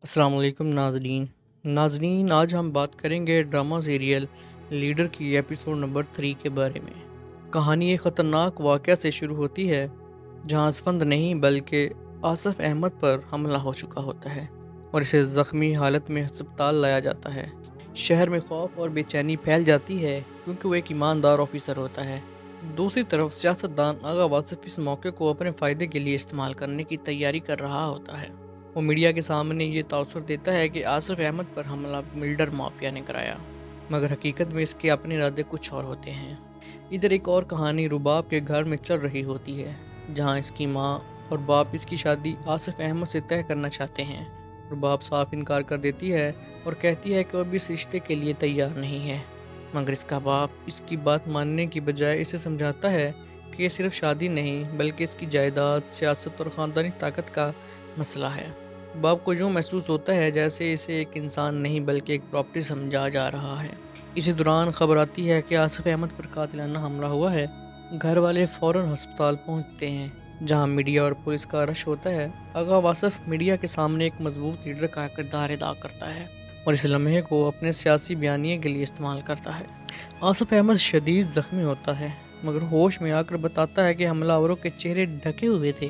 السلام علیکم ناظرین آج ہم بات کریں گے ڈرامہ سیریل لیڈر کی ایپیسوڈ نمبر 3 کے بارے میں۔ کہانی ایک خطرناک واقعہ سے شروع ہوتی ہے جہاں اسفند نہیں بلکہ آصف احمد پر حملہ ہو چکا ہوتا ہے اور اسے زخمی حالت میں ہسپتال لایا جاتا ہے۔ شہر میں خوف اور بے چینی پھیل جاتی ہے کیونکہ وہ ایک ایماندار آفیسر ہوتا ہے۔ دوسری طرف سیاستدان آغا واصف اس موقع کو اپنے فائدے کے لیے استعمال کرنے کی تیاری کر رہا ہوتا ہے۔ وہ میڈیا کے سامنے یہ تاثر دیتا ہے کہ آصف احمد پر حملہ بلڈر مافیا نے کرایا، مگر حقیقت میں اس کے اپنے ارادے کچھ اور ہوتے ہیں۔ ادھر ایک اور کہانی رباب کے گھر میں چل رہی ہوتی ہے جہاں اس کی ماں اور باپ اس کی شادی آصف احمد سے طے کرنا چاہتے ہیں۔ رباب صاف انکار کر دیتی ہے اور کہتی ہے کہ وہ ابھی اس رشتے کے لیے تیار نہیں ہے، مگر اس کا باپ اس کی بات ماننے کی بجائے اسے سمجھاتا ہے کہ یہ صرف شادی نہیں بلکہ اس کی جائیداد، سیاست اور خاندانی طاقت کا مسئلہ ہے۔ باپ کو یوں محسوس ہوتا ہے جیسے اسے ایک انسان نہیں بلکہ ایک پراپرٹی سمجھا جا رہا ہے۔ اسی دوران خبر آتی ہے کہ آصف احمد پر قاتلانہ حملہ ہوا ہے۔ گھر والے فوراً ہسپتال پہنچتے ہیں جہاں میڈیا اور پولیس کا رش ہوتا ہے۔ آغا واصف میڈیا کے سامنے ایک مضبوط لیڈر کا کردار ادا کرتا ہے اور اس لمحے کو اپنے سیاسی بیانیے کے لیے استعمال کرتا ہے۔ آصف احمد شدید زخمی ہوتا ہے مگر ہوش میں آ کر بتاتا ہے کہ حملہ آوروں کے چہرے ڈھکے ہوئے تھے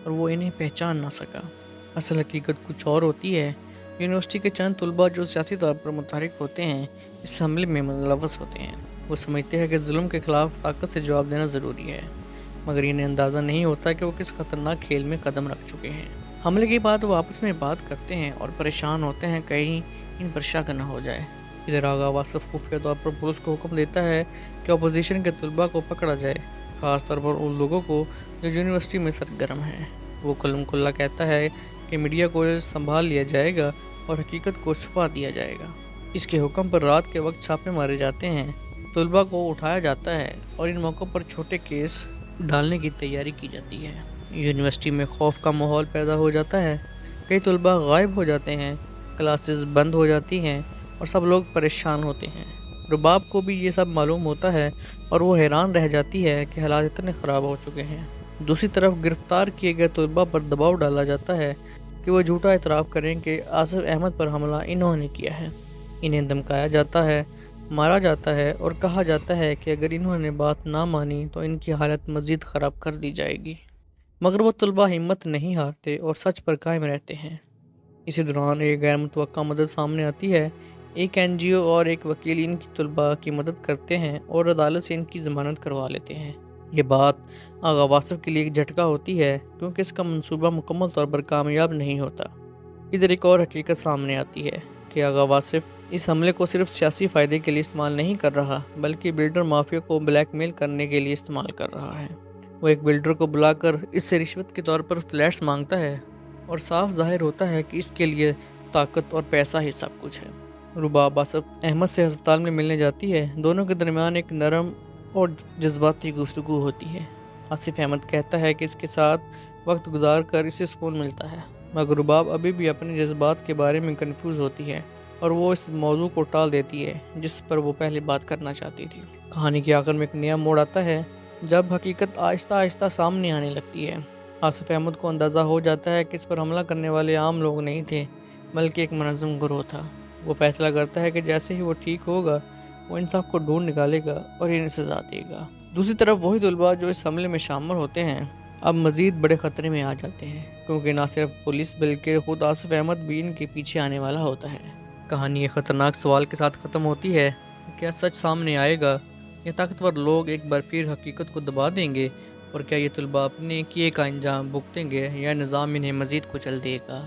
اور وہ انہیں پہچان نہ سکا۔ اصل حقیقت کچھ اور ہوتی ہے۔ یونیورسٹی کے چند طلباء جو سیاسی طور پر متحرک ہوتے ہیں اس حملے میں ملوث ہوتے ہیں۔ وہ سمجھتے ہیں کہ ظلم کے خلاف طاقت سے جواب دینا ضروری ہے، مگر انہیں اندازہ نہیں ہوتا کہ وہ کس خطرناک کھیل میں قدم رکھ چکے ہیں۔ حملے کے بعد وہ آپس میں بات کرتے ہیں اور پریشان ہوتے ہیں کہیں ان پر شک نہ ہو جائے۔ ادھر آغا واصف خفیہ طور پر پولیس کو حکم دیتا ہے کہ اپوزیشن کے طلباء کو پکڑا جائے، خاص طور پر ان لوگوں کو جو یونیورسٹی میں سرگرم ہیں۔ وہ کلم کلا کہتا ہے کہ میڈیا کو سنبھال لیا جائے گا اور حقیقت کو چھپا دیا جائے گا۔ اس کے حکم پر رات کے وقت چھاپے مارے جاتے ہیں، طلباء کو اٹھایا جاتا ہے اور ان موقعوں پر چھوٹے کیس ڈالنے کی تیاری کی جاتی ہے۔ یونیورسٹی میں خوف کا ماحول پیدا ہو جاتا ہے، کئی طلباء غائب ہو جاتے ہیں، کلاسز بند ہو جاتی ہیں اور سب لوگ پریشان ہوتے ہیں۔ رباب کو بھی یہ سب معلوم ہوتا ہے اور وہ حیران رہ جاتی ہے کہ حالات اتنے خراب ہو چکے ہیں۔ دوسری طرف گرفتار کیے گئے طلباء پر دباؤ ڈالا جاتا ہے کہ وہ جھوٹا اعتراف کریں کہ آصف احمد پر حملہ انہوں نے کیا ہے۔ انہیں دھمکایا جاتا ہے، مارا جاتا ہے اور کہا جاتا ہے کہ اگر انہوں نے بات نہ مانی تو ان کی حالت مزید خراب کر دی جائے گی، مگر وہ طلباء ہمت نہیں ہارتے اور سچ پر قائم رہتے ہیں۔ اسی دوران ایک غیر متوقع مدد سامنے آتی ہے۔ ایک این جی او اور ایک وکیل ان کی طلباء کی مدد کرتے ہیں اور عدالت سے ان کی ضمانت کروا لیتے ہیں۔ یہ بات آغا واصف کے لیے ایک جھٹکا ہوتی ہے کیونکہ اس کا منصوبہ مکمل طور پر کامیاب نہیں ہوتا۔ ادھر ایک اور حقیقت سامنے آتی ہے کہ آغا واصف اس حملے کو صرف سیاسی فائدے کے لیے استعمال نہیں کر رہا بلکہ بلڈر مافیا کو بلیک میل کرنے کے لیے استعمال کر رہا ہے۔ وہ ایک بلڈر کو بلا کر اس سے رشوت کے طور پر فلیٹس مانگتا ہے اور صاف ظاہر ہوتا ہے کہ اس کے لیے طاقت اور پیسہ ہی سب کچھ ہے۔ رباب آصف احمد سے ہسپتال میں ملنے جاتی ہے۔ دونوں کے درمیان ایک نرم اور جذباتی گفتگو ہوتی ہے۔ آصف احمد کہتا ہے کہ اس کے ساتھ وقت گزار کر اسے سکون ملتا ہے، مگر رباب ابھی بھی اپنے جذبات کے بارے میں کنفیوز ہوتی ہے اور وہ اس موضوع کو ٹال دیتی ہے جس پر وہ پہلے بات کرنا چاہتی تھی۔ کہانی کے آخر میں ایک نیا موڑ آتا ہے جب حقیقت آہستہ آہستہ سامنے آنے لگتی ہے۔ آصف احمد کو اندازہ ہو جاتا ہے کہ اس پر حملہ کرنے والے عام لوگ نہیں تھے بلکہ ایک منظم گروہ تھا۔ وہ فیصلہ کرتا ہے کہ جیسے ہی وہ ٹھیک ہوگا وہ ان سب کو ڈھونڈ نکالے گا اور انہیں سزا دے گا۔ دوسری طرف وہی طلباء جو اس حملے میں شامل ہوتے ہیں اب مزید بڑے خطرے میں آ جاتے ہیں کیونکہ نہ صرف پولیس بلکہ خود آصف احمد بھی ان کے پیچھے آنے والا ہوتا ہے۔ کہانی ایک خطرناک سوال کے ساتھ ختم ہوتی ہے، کیا سچ سامنے آئے گا یا طاقتور لوگ ایک بار پھر حقیقت کو دبا دیں گے، اور کیا یہ طلباء اپنے کیے کا انجام بھگتیں گے یا نظام انہیں مزید کچل دے گا؟